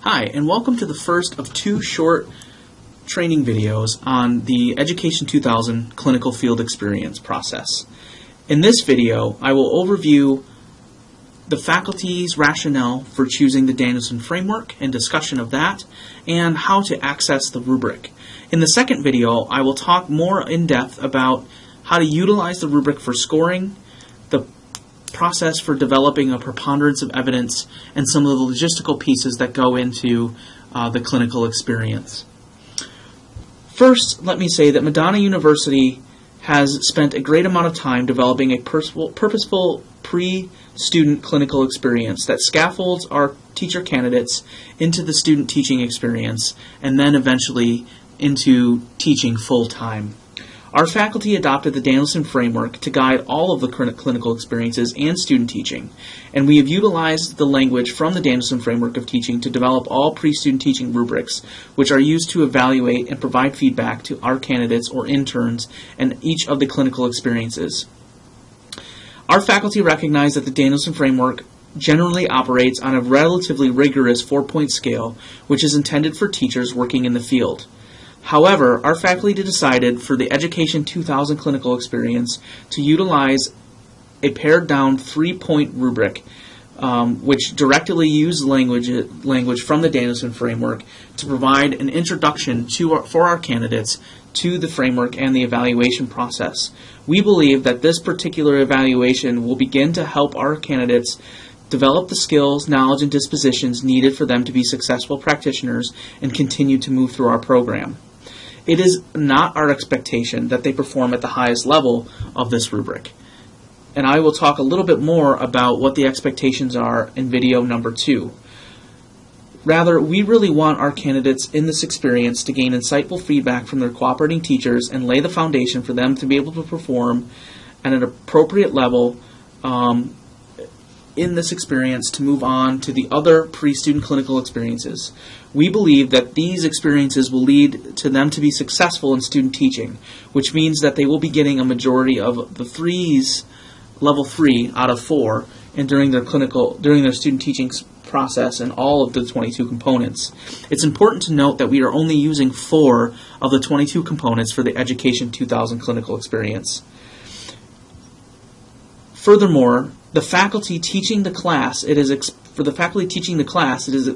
Hi, and welcome to the first of two short training videos on the Education 2000 Clinical Field Experience process. In this video, I will overview the faculty's rationale for choosing the Danielson framework and discussion of that, and how to access the rubric. In the second video, I will talk more in depth about how to utilize the rubric for scoring, the process for developing a preponderance of evidence, and some of the logistical pieces that go into the clinical experience. First, let me say that Madonna University has spent a great amount of time developing a purposeful pre-student clinical experience that scaffolds our teacher candidates into the student teaching experience and then eventually into teaching full-time. Our faculty adopted the Danielson framework to guide all of the current clinical experiences and student teaching, and we have utilized the language from the Danielson framework of teaching to develop all pre-student teaching rubrics, which are used to evaluate and provide feedback to our candidates or interns in each of the clinical experiences. Our faculty recognize that the Danielson framework generally operates on a relatively rigorous 4-point scale, which is intended for teachers working in the field. However, our faculty decided for the Education 2000 clinical experience to utilize a pared-down 3-point rubric, which directly used language from the Danielson framework to provide an introduction for our candidates to the framework and the evaluation process. We believe that this particular evaluation will begin to help our candidates develop the skills, knowledge, and dispositions needed for them to be successful practitioners and continue to move through our program. It is not our expectation that they perform at the highest level of this rubric. And I will talk a little bit more about what the expectations are in video number 2. Rather, we really want our candidates in this experience to gain insightful feedback from their cooperating teachers and lay the foundation for them to be able to perform at an appropriate level in this experience to move on to the other pre-student clinical experiences. We believe that these experiences will lead to them to be successful in student teaching, which means that they will be getting a majority of the threes, level 3 out of 4, and during their student teaching process and all of the 22 components. It's important to note that we are only using 4 of the 22 components for the Education 2000 clinical experience. Furthermore, the faculty teaching the class,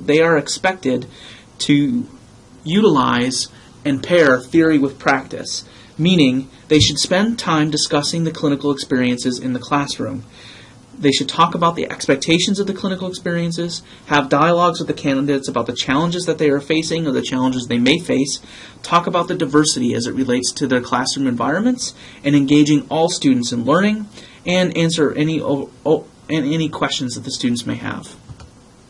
they are expected to utilize and pair theory with practice, meaning they should spend time discussing the clinical experiences in the classroom. They should talk about the expectations of the clinical experiences, have dialogues with the candidates about the challenges that they are facing or the challenges they may face, talk about the diversity as it relates to their classroom environments, and engaging all students in learning, and answer any questions that the students may have.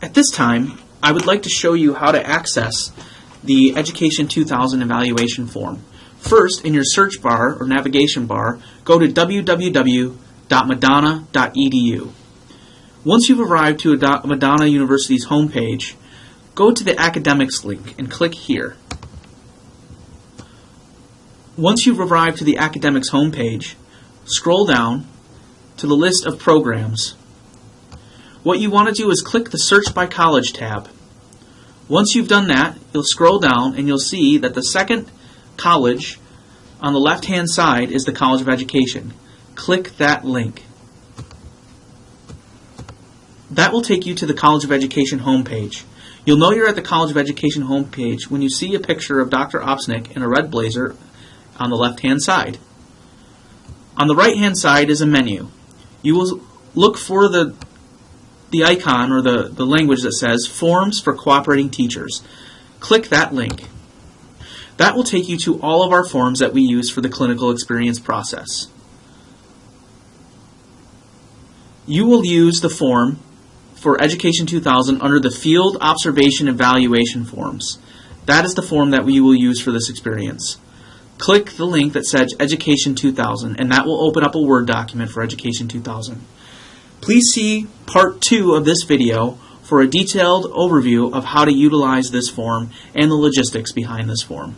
At this time, I would like to show you how to access the Education 2000 evaluation form. First, in your search bar or navigation bar, go to www.madonna.edu. Once you've arrived to Madonna University's homepage, go to the academics link and click here. Once you've arrived to the academics homepage, scroll down to the list of programs. What you want to do is click the Search by College tab. Once you've done that, you'll scroll down and you'll see that the second college on the left-hand side is the College of Education. Click that link. That will take you to the College of Education homepage. You'll know you're at the College of Education homepage when you see a picture of Dr. Opsnick in a red blazer on the left-hand side. On the right-hand side is a menu. You will look for the icon or the language that says Forms for Cooperating Teachers. Click that link. That will take you to all of our forms that we use for the clinical experience process. You will use the form for Education 2000 under the Field Observation Evaluation forms. That is the form that we will use for this experience. Click the link that says Education 2000, and that will open up a Word document for Education 2000. Please see Part 2 of this video for a detailed overview of how to utilize this form and the logistics behind this form.